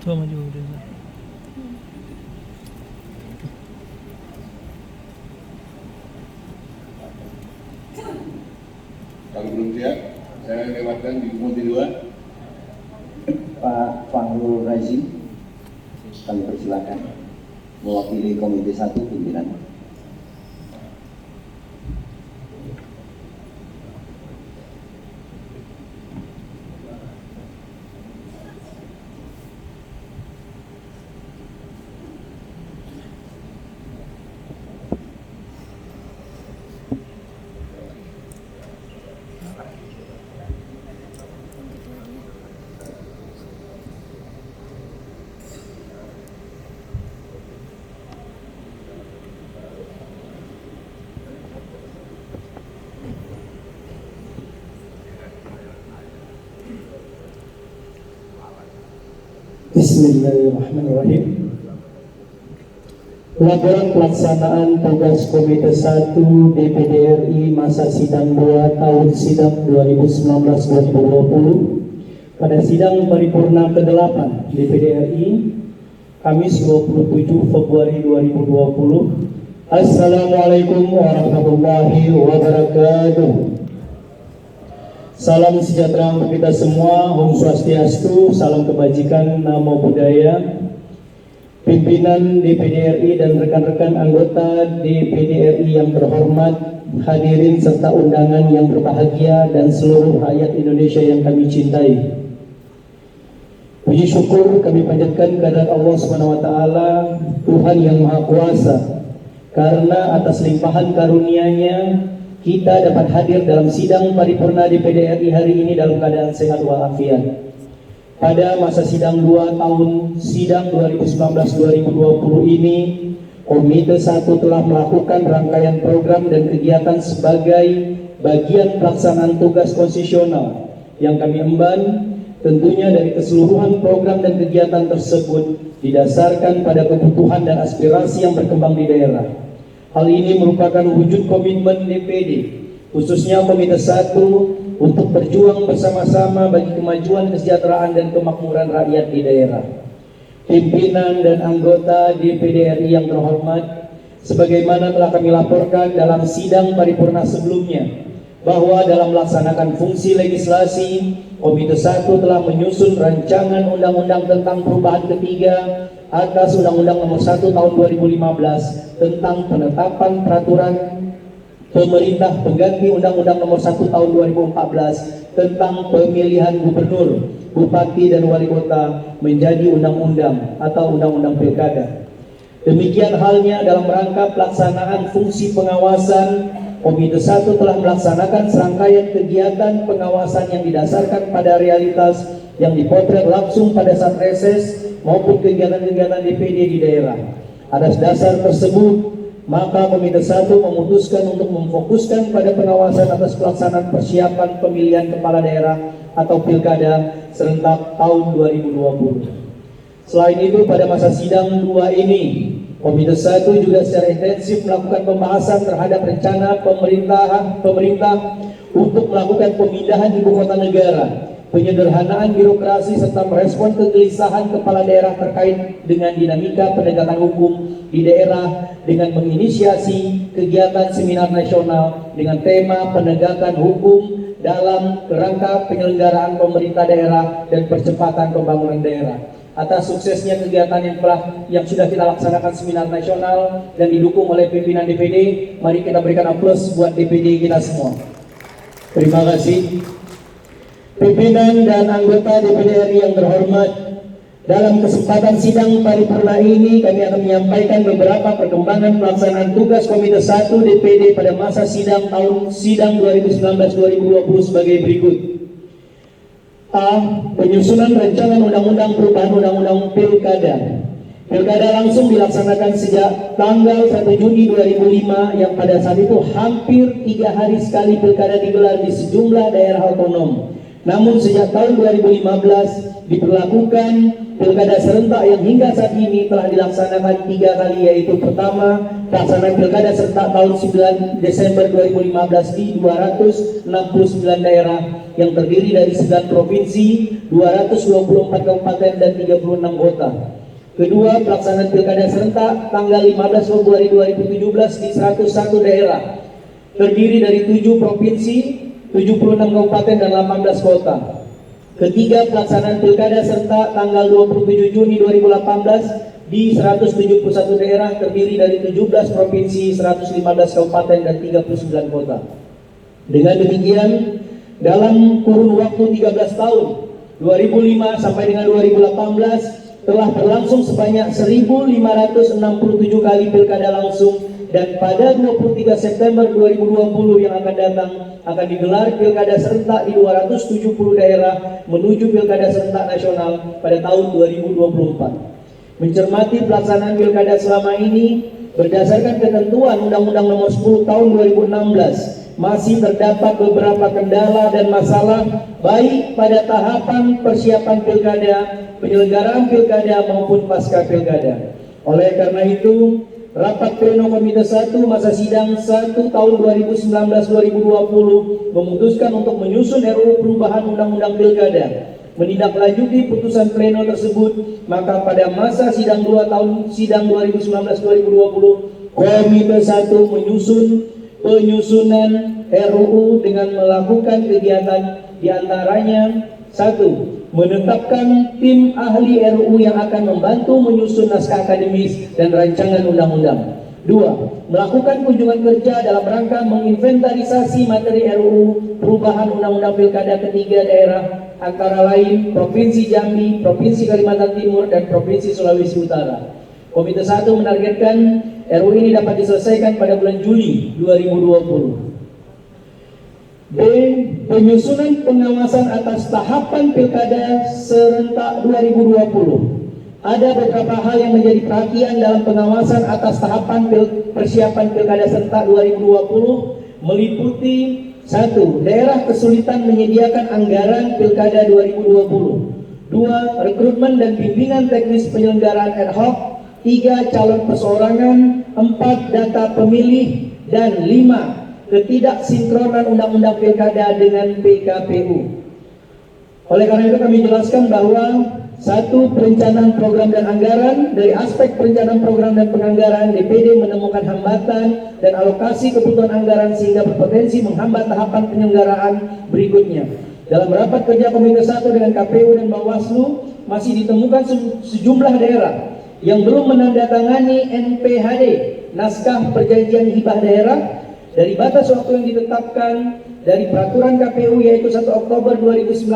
Coba maju Reza. Kalau belum siap, saya lewatkan di komisi 2. Pak Fahrul Razi, kami persilakan mewakili Komite 1 pimpinan. Bismillahirrahmanirrahim. Laporan pelaksanaan tugas Komite 1 DPD RI masa sidang 2 tahun sidang 2019-2020 pada sidang paripurna ke-8 DPD RI Kamis 27 Februari 2020. Assalamualaikum warahmatullahi wabarakatuh. Salam sejahtera untuk kita semua, Om Swastiastu, salam kebajikan, namo buddhaya. Pimpinan DPD RI dan rekan-rekan anggota DPD RI yang terhormat, hadirin serta undangan yang berbahagia dan seluruh rakyat Indonesia yang kami cintai. Puji syukur kami panjatkan kehadirat Allah SWT, Tuhan yang Maha Kuasa, karena atas limpahan karunia-Nya kita dapat hadir dalam sidang paripurna DPD RI hari ini dalam keadaan sehat walafiat. Pada masa sidang 2 tahun sidang 2019-2020 ini, Komite 1 telah melakukan rangkaian program dan kegiatan sebagai bagian pelaksanaan tugas konstitusional yang kami emban. Tentunya dari keseluruhan program dan kegiatan tersebut didasarkan pada kebutuhan dan aspirasi yang berkembang di daerah. Hal ini merupakan wujud komitmen DPD, khususnya Komite 1, untuk berjuang bersama-sama bagi kemajuan, kesejahteraan, dan kemakmuran rakyat di daerah. Pimpinan dan anggota DPD RI yang terhormat, sebagaimana telah kami laporkan dalam sidang paripurna sebelumnya, bahwa dalam melaksanakan fungsi legislasi, Komite 1 telah menyusun rancangan undang-undang tentang perubahan ketiga atas Undang-Undang Nomor 1 Tahun 2015 tentang penetapan peraturan pemerintah pengganti Undang-Undang Nomor 1 Tahun 2014 tentang pemilihan gubernur, bupati, dan wali kota menjadi undang-undang atau undang-undang pilkada. Demikian halnya dalam rangka pelaksanaan fungsi pengawasan, Komite 1 telah melaksanakan serangkaian kegiatan pengawasan yang didasarkan pada realitas yang dipotret langsung pada saat reses maupun kegiatan-kegiatan DPD di daerah. Atas dasar tersebut, maka Komite 1 memutuskan untuk memfokuskan pada pengawasan atas pelaksanaan persiapan pemilihan kepala daerah atau pilkada serentak tahun 2020. Selain itu, pada masa sidang 2 ini, Komite 1 juga secara intensif melakukan pembahasan terhadap rencana pemerintah untuk melakukan pemindahan ibu kota negara, penyederhanaan birokrasi, serta merespon kegelisahan kepala daerah terkait dengan dinamika penegakan hukum di daerah dengan menginisiasi kegiatan seminar nasional dengan tema penegakan hukum dalam kerangka penyelenggaraan pemerintah daerah dan percepatan pembangunan daerah. Atas suksesnya kegiatan yang sudah kita laksanakan seminar nasional dan didukung oleh pimpinan DPD, mari kita berikan aplaus buat DPD kita semua. Terima kasih. Pimpinan dan anggota DPD RI yang terhormat, dalam kesempatan sidang paripurna ini kami akan menyampaikan beberapa perkembangan pelaksanaan tugas Komite 1 DPD pada masa sidang 2019-2020 sebagai berikut. A. Penyusunan rancangan undang-undang perubahan undang-undang pilkada. Pilkada langsung dilaksanakan sejak tanggal 1 Juni 2005 yang pada saat itu hampir 3 hari sekali pilkada digelar di sejumlah daerah otonom. Namun sejak tahun 2015 diberlakukan pilkada serentak yang hingga saat ini telah dilaksanakan 3 kali, yaitu pertama pelaksanaan pilkada serentak tahun 9 Desember 2015 di 269 daerah yang terdiri dari 9 provinsi, 224 kabupaten dan 36 kota. Kedua, pelaksanaan pilkada serentak tanggal 15 Februari 2017 di 101 daerah terdiri dari 7 provinsi, 76 kabupaten dan 18 kota. Ketiga, pelaksanaan pilkada serentak tanggal 27 Juni 2018 di 171 daerah terdiri dari 17 provinsi, 115 kabupaten dan 39 kota. Dengan demikian, dalam kurun waktu 13 tahun 2005 sampai dengan 2018 telah berlangsung sebanyak 1.567 kali pilkada langsung, dan pada 23 September 2020 yang akan datang akan digelar pilkada serentak di 270 daerah menuju pilkada serentak nasional pada tahun 2024. Mencermati pelaksanaan pilkada selama ini berdasarkan ketentuan Undang-Undang Nomor 10 Tahun 2016, masih terdapat beberapa kendala dan masalah baik pada tahapan persiapan pilkada, penyelenggaraan pilkada maupun pasca pilkada. Oleh karena itu, Rapat Pleno Komite 1 masa sidang 1 tahun 2019-2020 memutuskan untuk menyusun RUU perubahan Undang-Undang Pilkada. Menindaklanjuti putusan pleno tersebut, maka pada masa sidang 2 tahun sidang 2019-2020, Komite 1 menyusun penyusunan RUU dengan melakukan kegiatan diantaranya: 1. Menetapkan tim ahli RUU yang akan membantu menyusun naskah akademis dan rancangan undang-undang. 2. Melakukan kunjungan kerja dalam rangka menginventarisasi materi RUU perubahan Undang-Undang Pilkada ke 3 daerah, antara lain Provinsi Jambi, Provinsi Kalimantan Timur, dan Provinsi Sulawesi Utara. Komite 1 menargetkan RUU ini dapat diselesaikan pada bulan Juli 2020. B. Penyusunan pengawasan atas tahapan pilkada serentak 2020. Ada beberapa hal yang menjadi perhatian dalam pengawasan atas tahapan persiapan pilkada serentak 2020, meliputi: 1. Daerah kesulitan menyediakan anggaran pilkada 2020. 2. Rekrutmen dan bimbingan teknis penyelenggaraan ad hoc. 3. Calon perseorangan. 4. Data pemilih. Dan 5. Ketidaksinkronan undang-undang pilkada dengan PKPU. Oleh karena itu kami jelaskan bahwa 1. Perencanaan program dan anggaran. Dari aspek perencanaan program dan penganggaran, DPD menemukan hambatan dan alokasi kebutuhan anggaran sehingga berpotensi menghambat tahapan penyelenggaraan berikutnya. Dalam rapat kerja Komite 1 dengan KPU dan Bawaslu, masih ditemukan sejumlah daerah yang belum menandatangani NPHD, naskah perjanjian hibah daerah, dari batas waktu yang ditetapkan dari peraturan KPU, yaitu 1 Oktober 2019.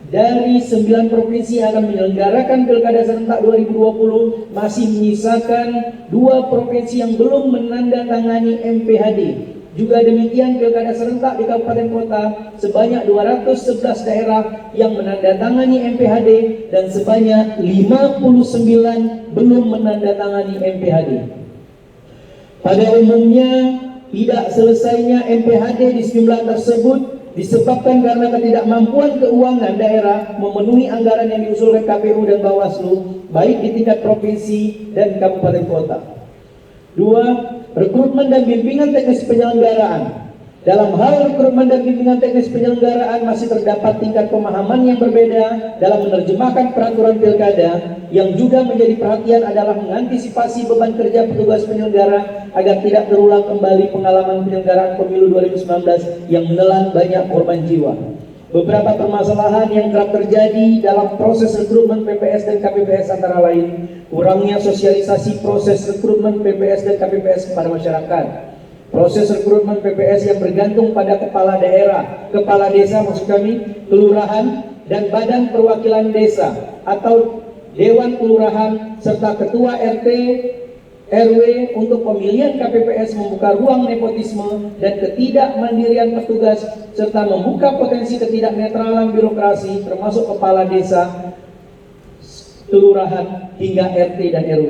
Dari 9 provinsi yang akan menyelenggarakan pilkada serentak 2020, masih menyisakan 2 provinsi yang belum menandatangani MPHD. Juga demikian pilkada serentak di kabupaten kota sebanyak 211 daerah yang menandatangani MPHD dan sebanyak 59 belum menandatangani MPHD. Pada umumnya, tidak selesainya MPHD di sejumlah tersebut disebabkan karena ketidakmampuan keuangan daerah memenuhi anggaran yang diusulkan KPU dan Bawaslu, baik di tingkat provinsi dan kabupaten kota. 2. Rekrutmen dan bimbingan teknis penyelenggaraan. Dalam hal rekrutmen dan bimbingan teknis penyelenggaraan masih terdapat tingkat pemahaman yang berbeda dalam menerjemahkan peraturan pilkada. Yang juga menjadi perhatian adalah mengantisipasi beban kerja petugas penyelenggara agar tidak terulang kembali pengalaman penyelenggaraan pemilu 2019 yang menelan banyak korban jiwa. Beberapa permasalahan yang kerap terjadi dalam proses rekrutmen PPS dan KPPS antara lain: kurangnya sosialisasi proses rekrutmen PPS dan KPPS kepada masyarakat, proses rekrutmen PPS yang bergantung pada kepala daerah, kepala desa maksud kami, kelurahan, dan badan perwakilan desa atau Dewan Kelurahan, serta ketua RT RW untuk pemilihan KPPS, membuka ruang nepotisme dan ketidakmandirian petugas, serta membuka potensi ketidaknetralan birokrasi termasuk kepala desa, kelurahan, hingga RT dan RW.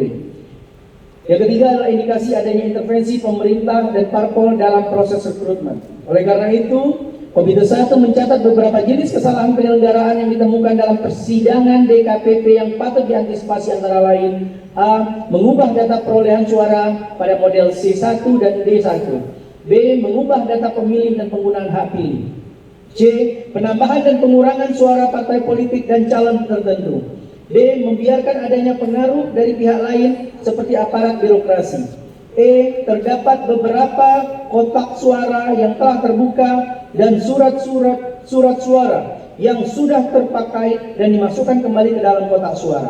Yang ketiga adalah indikasi adanya intervensi pemerintah dan parpol dalam proses rekrutmen. Oleh karena itu, Komite 1 mencatat beberapa jenis kesalahan penyelenggaraan yang ditemukan dalam persidangan DKPP yang patut diantisipasi, antara lain: A. Mengubah data perolehan suara pada model C1 dan D1. B. Mengubah data pemilih dan penggunaan hak pilih. C. Penambahan dan pengurangan suara partai politik dan calon tertentu. D. Membiarkan adanya pengaruh dari pihak lain seperti aparat birokrasi. E. Terdapat beberapa kotak suara yang telah terbuka dan surat suara yang sudah terpakai dan dimasukkan kembali ke dalam kotak suara.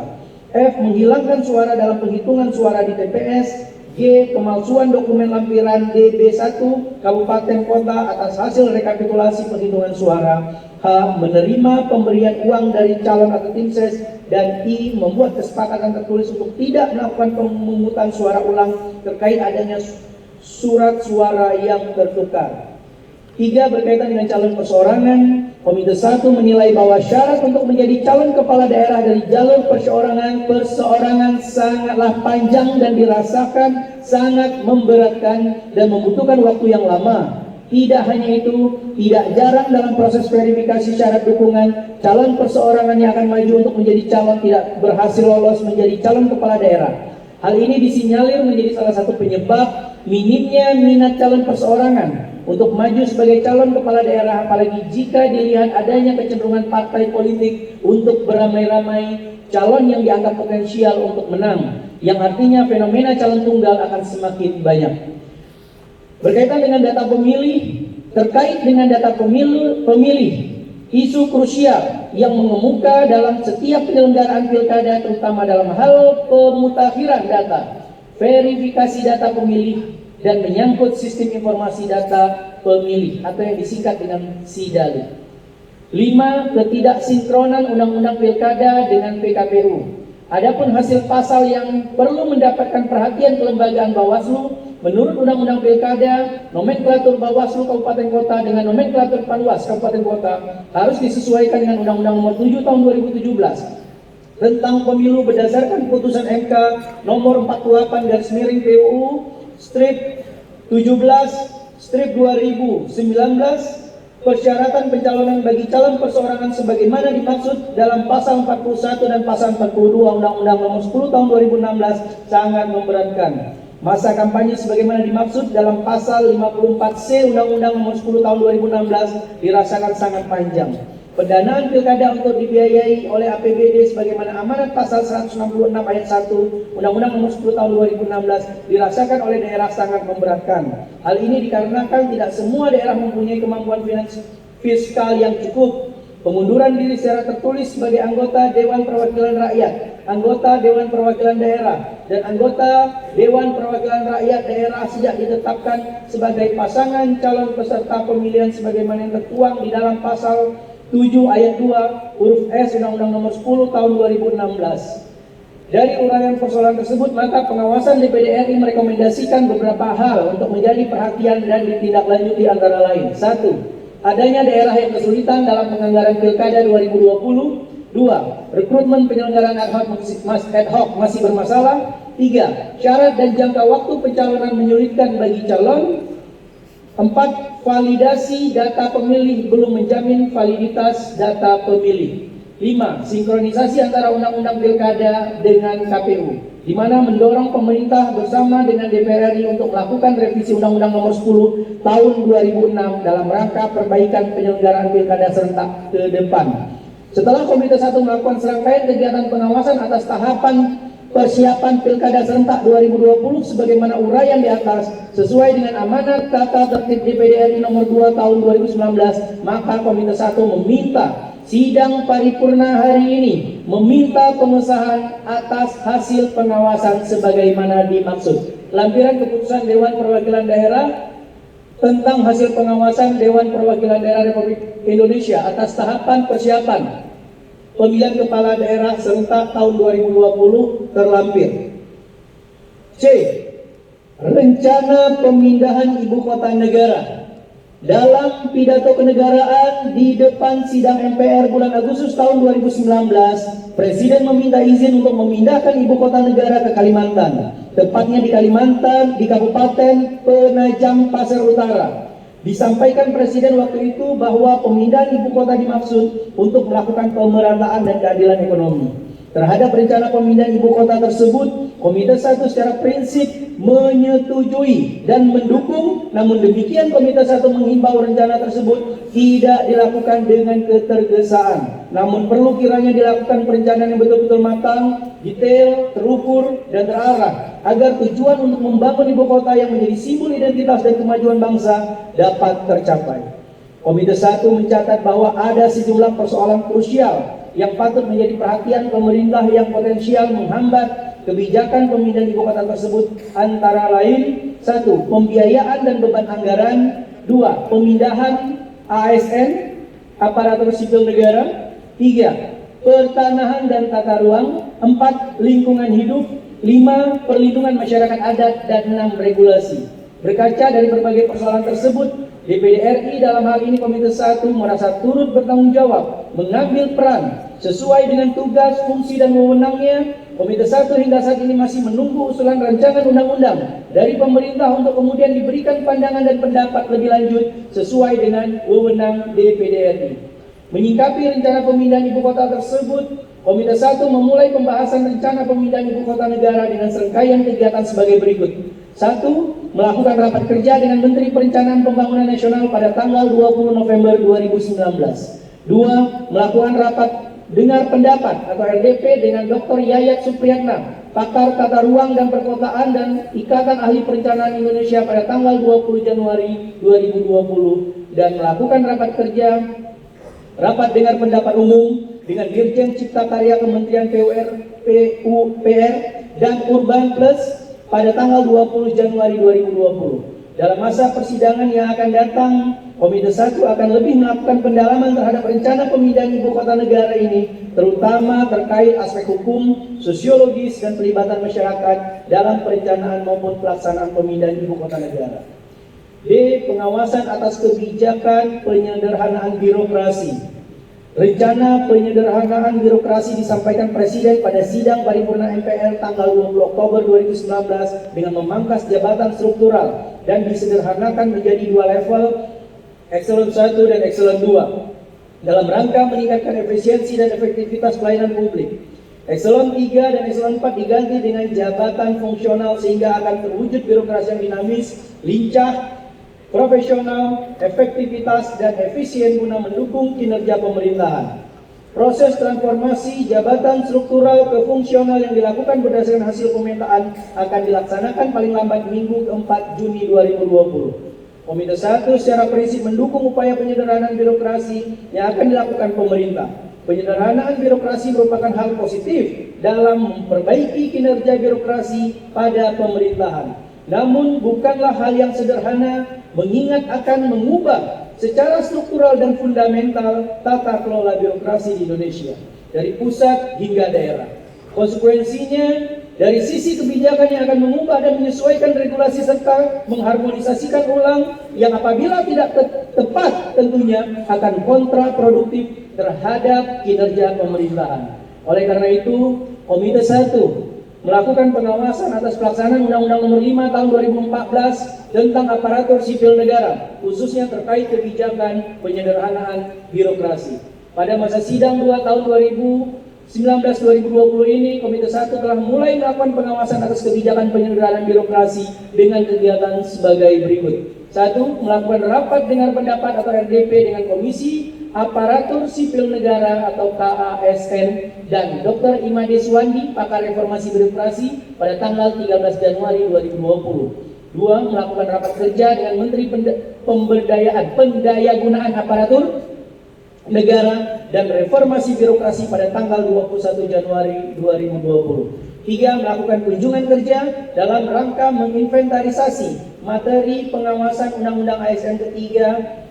F. Menghilangkan suara dalam penghitungan suara di TPS. G. Pemalsuan dokumen lampiran DB1 kabupaten kota atas hasil rekapitulasi penghitungan suara. H. Menerima pemberian uang dari calon atau tim ses. Dan I. Membuat kesepakatan tertulis untuk tidak melakukan pemungutan suara ulang terkait adanya surat suara yang tertukar. 3. Berkaitan dengan calon perseorangan, Komite 1 menilai bahwa syarat untuk menjadi calon kepala daerah dari jalur perseorangan sangatlah panjang dan dirasakan sangat memberatkan dan membutuhkan waktu yang lama. Tidak hanya itu, tidak jarang dalam proses verifikasi syarat dukungan, calon perseorangan yang akan maju untuk menjadi calon tidak berhasil lolos menjadi calon kepala daerah. Hal ini disinyalir menjadi salah satu penyebab minimnya minat calon perseorangan untuk maju sebagai calon kepala daerah, apalagi jika dilihat adanya kecenderungan partai politik untuk beramai-ramai calon yang dianggap potensial untuk menang, yang artinya fenomena calon tunggal akan semakin banyak. Berkaitan dengan data pemilih, terkait dengan data pemilih, isu krusial yang mengemuka dalam setiap penyelenggaraan pilkada, terutama dalam hal pemutakhiran data, verifikasi data pemilih, dan menyangkut sistem informasi data pemilih atau yang disingkat dengan SIDALU. 5. Ketidaksinkronan undang-undang pilkada dengan PKPU. Adapun hasil pasal yang perlu mendapatkan perhatian kelembagaan Bawaslu, menurut Undang-Undang Pilkada, nomenklatur Bawaslu Kabupaten Kota dengan nomenklatur Panwas Kabupaten Kota harus disesuaikan dengan Undang-Undang Nomor 7 Tahun 2017 tentang pemilu berdasarkan putusan MK Nomor 48/PUU Strip 17/2019, persyaratan pencalonan bagi calon perseorangan sebagaimana dimaksud dalam pasal 41 dan pasal 42 Undang-Undang Nomor 10 Tahun 2016 sangat memberatkan. Masa kampanye sebagaimana dimaksud dalam pasal 54C Undang-Undang Nomor 10 Tahun 2016 dirasakan sangat panjang. Pendanaan pilkada untuk dibiayai oleh APBD sebagaimana amanat pasal 166 ayat 1 Undang-Undang Nomor 10 Tahun 2016 dirasakan oleh daerah sangat memberatkan. Hal ini dikarenakan tidak semua daerah mempunyai kemampuan fiskal yang cukup. Pengunduran diri secara tertulis sebagai anggota Dewan Perwakilan Rakyat, anggota Dewan Perwakilan Daerah, dan anggota Dewan Perwakilan Rakyat Daerah sejak ditetapkan sebagai pasangan calon peserta pemilihan sebagaimana yang tertuang di dalam pasal 7 ayat 2 huruf S Undang-Undang Nomor 10 Tahun 2016. Dari uraian persoalan tersebut, maka pengawasan DPD RI merekomendasikan beberapa hal untuk menjadi perhatian dan ditindaklanjuti, antara lain: 1. Adanya daerah yang kesulitan dalam penganggaran Pilkada 2020. 2. Rekrutmen penyelenggaraan ad hoc masih bermasalah. 3. Syarat dan jangka waktu pencalonan menyulitkan bagi calon. 4. Validasi data pemilih belum menjamin validitas data pemilih. 5. Sinkronisasi antara Undang-Undang Pilkada dengan KPU, di mana mendorong pemerintah bersama dengan DPR RI untuk melakukan revisi Undang-Undang Nomor 10 Tahun 2006 dalam rangka perbaikan penyelenggaraan Pilkada serentak ke depan. Setelah Komite 1 melakukan serangkaian kegiatan pengawasan atas tahapan persiapan Pilkada serentak 2020 sebagaimana uraian di atas sesuai dengan amanat tata tertib DPD RI Nomor 2 Tahun 2019, maka Komite 1 meminta sidang paripurna hari ini meminta pengesahan atas hasil pengawasan sebagaimana dimaksud. Lampiran keputusan Dewan Perwakilan Daerah tentang hasil pengawasan Dewan Perwakilan Daerah Republik Indonesia atas tahapan persiapan pemilihan kepala daerah serentak tahun 2020 terlampir. C. Rencana pemindahan ibu kota negara. Dalam pidato kenegaraan di depan sidang MPR bulan Agustus tahun 2019, Presiden meminta izin untuk memindahkan ibu kota negara ke Kalimantan, tepatnya di Kalimantan, di Kabupaten Penajam Pasir Utara. Disampaikan Presiden waktu itu bahwa pemindahan ibu kota dimaksud untuk melakukan pemerataan dan keadilan ekonomi. Terhadap rencana pemindahan ibu kota tersebut, Komite 1 secara prinsip menyetujui dan mendukung. Namun demikian, Komite 1 menghimbau rencana tersebut tidak dilakukan dengan ketergesaan, namun perlu kiranya dilakukan perencanaan yang betul-betul matang, detail, terukur, dan terarah agar tujuan untuk membangun ibu kota yang menjadi simbol identitas dan kemajuan bangsa dapat tercapai. Komite 1 mencatat bahwa ada sejumlah persoalan krusial yang patut menjadi perhatian pemerintah yang potensial menghambat kebijakan pemindahan ibu kota tersebut, antara lain: 1. Pembiayaan dan beban anggaran. 2. Pemindahan ASN, aparatur sipil negara. 3. Pertanahan dan tata ruang. 4. Lingkungan hidup. 5. Perlindungan masyarakat adat. Dan 6. Regulasi. Berkaca dari berbagai persoalan tersebut, DPD RI dalam hal ini Komite 1 merasa turut bertanggung jawab mengambil peran sesuai dengan tugas, fungsi, dan wewenangnya. Komite 1 hingga saat ini masih menunggu usulan rancangan undang-undang dari pemerintah untuk kemudian diberikan pandangan dan pendapat lebih lanjut sesuai dengan wewenang DPD RI. Menyikapi rencana pemindahan ibu kota tersebut, Komite 1 memulai pembahasan rencana pemindahan ibu kota negara dengan serangkaian kegiatan sebagai berikut. 1. Melakukan rapat kerja dengan Menteri Perencanaan Pembangunan Nasional pada tanggal 20 November 2019. 2. Melakukan rapat dengar pendapat atau RDP dengan Dr. Yayat Supriyatna, pakar tata ruang dan perkotaan dan Ikatan Ahli Perencanaan Indonesia pada tanggal 20 Januari 2020, dan melakukan rapat dengar pendapat umum dengan Dirjen Cipta Karya Kementerian PUPR dan Urban Plus pada tanggal 20 Januari 2020. Dalam masa persidangan yang akan datang, Komite 1 akan lebih melakukan pendalaman terhadap rencana pemindahan ibu kota negara ini, terutama terkait aspek hukum, sosiologis, dan pelibatan masyarakat dalam perencanaan maupun pelaksanaan pemindahan ibu kota negara. D. Pengawasan atas kebijakan penyederhanaan birokrasi. Rencana penyederhanaan birokrasi disampaikan Presiden pada sidang paripurna MPR tanggal 20 Oktober 2019 dengan memangkas jabatan struktural dan disederhanakan menjadi 2 level, Eselon 1 dan Eselon 2, dalam rangka meningkatkan efisiensi dan efektivitas pelayanan publik. Eselon 3 dan Eselon 4 diganti dengan jabatan fungsional sehingga akan terwujud birokrasi yang dinamis, lincah, profesional, efektivitas, dan efisien guna mendukung kinerja pemerintahan. Proses transformasi jabatan struktural ke fungsional yang dilakukan berdasarkan hasil pemetaan akan dilaksanakan paling lambat Minggu ke-4 Juni 2020. Komite 1 secara prinsip mendukung upaya penyederhanaan birokrasi yang akan dilakukan pemerintah. Penyederhanaan birokrasi merupakan hal positif dalam memperbaiki kinerja birokrasi pada pemerintahan. Namun bukanlah hal yang sederhana mengingat akan mengubah secara struktural dan fundamental tata kelola birokrasi di Indonesia dari pusat hingga daerah. Konsekuensinya, dari sisi kebijakan yang akan mengubah dan menyesuaikan regulasi serta mengharmonisasikan ulang yang apabila tidak tepat tentunya akan kontraproduktif terhadap kinerja pemerintahan. Oleh karena itu, Komite 1 melakukan pengawasan atas pelaksanaan Undang-Undang Nomor 5 Tahun 2014 tentang aparatur sipil negara, khususnya terkait kebijakan penyederhanaan birokrasi. Pada masa sidang 2 tahun 2019-2020 ini, Komite 1 telah mulai melakukan pengawasan atas kebijakan penyederhanaan birokrasi dengan kegiatan sebagai berikut. 1. Melakukan rapat dengar pendapat atau RDP dengan Komisi Aparatur Sipil Negara atau KASN dan Dr. Imade Suwandi, pakar reformasi birokrasi pada tanggal 13 Januari 2020. 2. Melakukan rapat kerja dengan Menteri Pendayagunaan Aparatur Negara dan Reformasi Birokrasi pada tanggal 21 Januari 2020. 3. Melakukan kunjungan kerja dalam rangka menginventarisasi materi pengawasan Undang-Undang ASN ketiga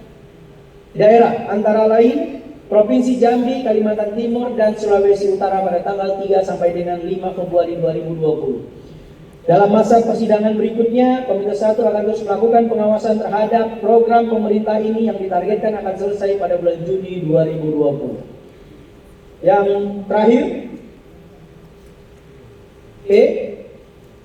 daerah, antara lain Provinsi Jambi, Kalimantan Timur, dan Sulawesi Utara pada tanggal 3 sampai dengan 5 Februari 2020. Dalam masa persidangan berikutnya, Komite 1 akan terus melakukan pengawasan terhadap program pemerintah ini yang ditargetkan akan selesai pada bulan Juni 2020. Yang terakhir,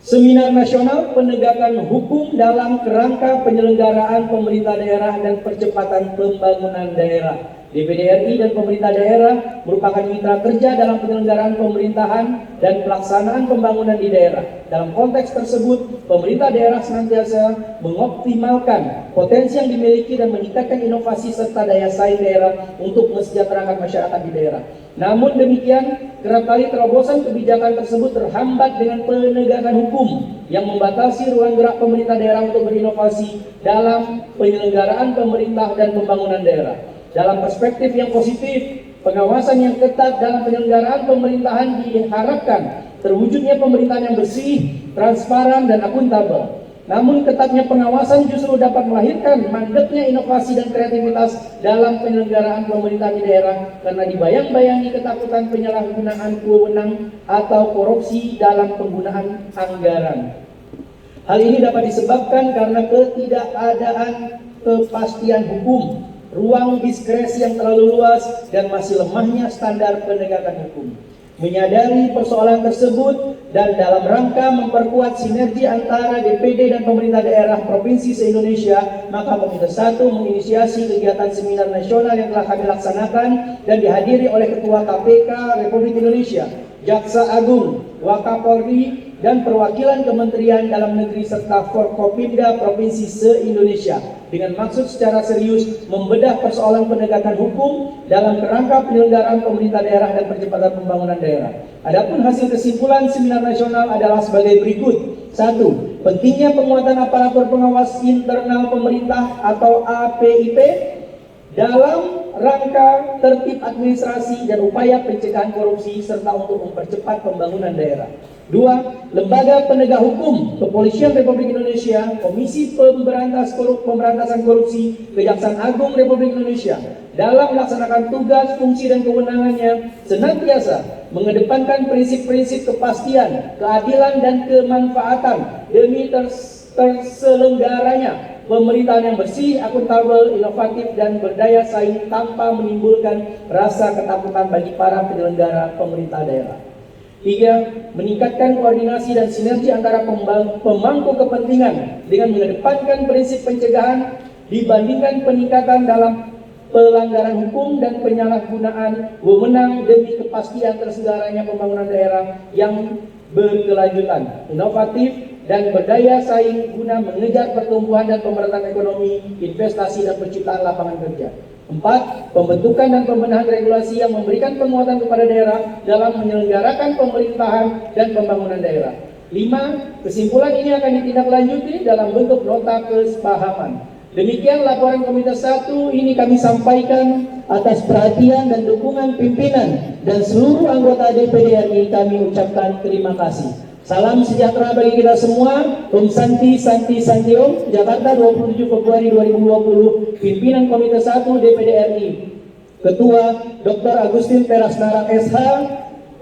Seminar Nasional Penegakan Hukum dalam Kerangka Penyelenggaraan Pemerintah Daerah dan Percepatan Pembangunan Daerah. DPD RI dan pemerintah daerah merupakan mitra kerja dalam penyelenggaraan pemerintahan dan pelaksanaan pembangunan di daerah. Dalam konteks tersebut, pemerintah daerah senantiasa mengoptimalkan potensi yang dimiliki dan meningkatkan inovasi serta daya saing daerah untuk mesejahterakan masyarakat di daerah. Namun demikian, kerap kali terobosan kebijakan tersebut terhambat dengan penegakan hukum yang membatasi ruang gerak pemerintah daerah untuk berinovasi dalam penyelenggaraan pemerintah dan pembangunan daerah. Dalam perspektif yang positif, pengawasan yang ketat dalam penyelenggaraan pemerintahan diharapkan terwujudnya pemerintahan yang bersih, transparan, dan akuntabel. Namun ketatnya pengawasan justru dapat melahirkan mandeknya inovasi dan kreativitas dalam penyelenggaraan pemerintahan di daerah karena dibayang-bayangi ketakutan penyalahgunaan wewenang atau korupsi dalam penggunaan anggaran. Hal ini dapat disebabkan karena ketidakadaan kepastian hukum, ruang diskresi yang terlalu luas, dan masih lemahnya standar penegakan hukum. Menyadari persoalan tersebut dan dalam rangka memperkuat sinergi antara DPD dan pemerintah daerah provinsi se-Indonesia, maka Komite 1 menginisiasi kegiatan seminar nasional yang telah kami laksanakan dan dihadiri oleh Ketua KPK Republik Indonesia, Jaksa Agung, Wakapolri, dan perwakilan Kementerian Dalam Negeri serta Forkopimda Provinsi se-Indonesia dengan maksud secara serius membedah persoalan penegakan hukum dalam kerangka penyelenggaraan pemerintah daerah dan percepatan pembangunan daerah. Adapun hasil kesimpulan seminar nasional adalah sebagai berikut. 1. Pentingnya penguatan aparatur pengawas internal pemerintah atau APIP dalam rangka tertib administrasi dan upaya pencegahan korupsi serta untuk mempercepat pembangunan daerah. 2. Lembaga penegak hukum, Kepolisian Republik Indonesia, Komisi Pemberantasan Korupsi, Kejaksaan Agung Republik Indonesia dalam melaksanakan tugas, fungsi, dan kewenangannya senantiasa mengedepankan prinsip-prinsip kepastian, keadilan, dan kemanfaatan demi terselenggaranya pemerintahan yang bersih, akuntabel, inovatif, dan berdaya saing tanpa menimbulkan rasa ketakutan bagi para penyelenggara pemerintah daerah. 3. Meningkatkan koordinasi dan sinergi antara pemangku kepentingan dengan mengedepankan prinsip pencegahan dibandingkan peningkatan dalam pelanggaran hukum dan penyalahgunaan wewenang demi kepastian terselenggaranya pembangunan daerah yang berkelanjutan, inovatif, dan berdaya saing guna mengejar pertumbuhan dan pemerataan ekonomi, investasi, dan penciptaan lapangan kerja. 4. Pembentukan dan pembenahan regulasi yang memberikan penguatan kepada daerah dalam menyelenggarakan pemerintahan dan pembangunan daerah. 5. Kesimpulan ini akan ditindaklanjuti dalam bentuk nota kesepahaman. Demikian laporan Komite 1 ini kami sampaikan atas perhatian dan dukungan pimpinan dan seluruh anggota DPD RI. Kami ucapkan terima kasih. Salam sejahtera bagi kita semua. Om Santi Santi Santi Om. Jakarta 27 Februari 2020. Pimpinan Komite 1 DPD RI. Ketua Dr. Agustin Teras Narang SH.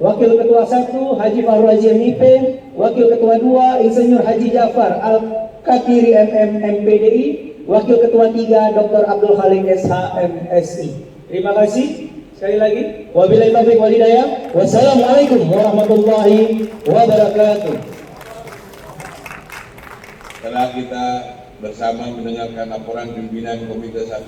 Wakil Ketua 1 Haji Fahru Haji MIP. Wakil Ketua 2 Insinyur Haji Jafar Al-Katiri MM MPDI. Wakil Ketua 3 Dr. Abdul Khalik SH MSI. Terima kasih. Sekali lagi, wabillahi taufiq wal hidayah. Wassalamualaikum warahmatullahi wabarakatuh. Setelah kita bersama mendengarkan laporan pimpinan Komite 1,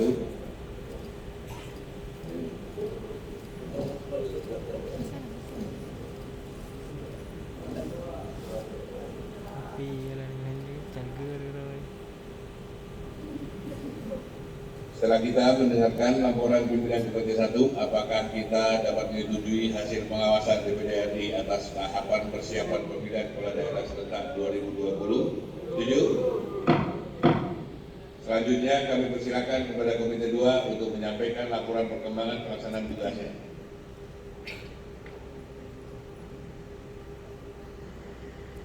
setelah kita mendengarkan laporan pimpinan Komite 1, apakah kita dapat menyetujui hasil pengawasan DPD RI atas tahapan persiapan pemilihan kepala daerah serentak 2020? Setuju? Selanjutnya kami persilakan kepada Komite 2 untuk menyampaikan laporan perkembangan pelaksanaan tugasnya.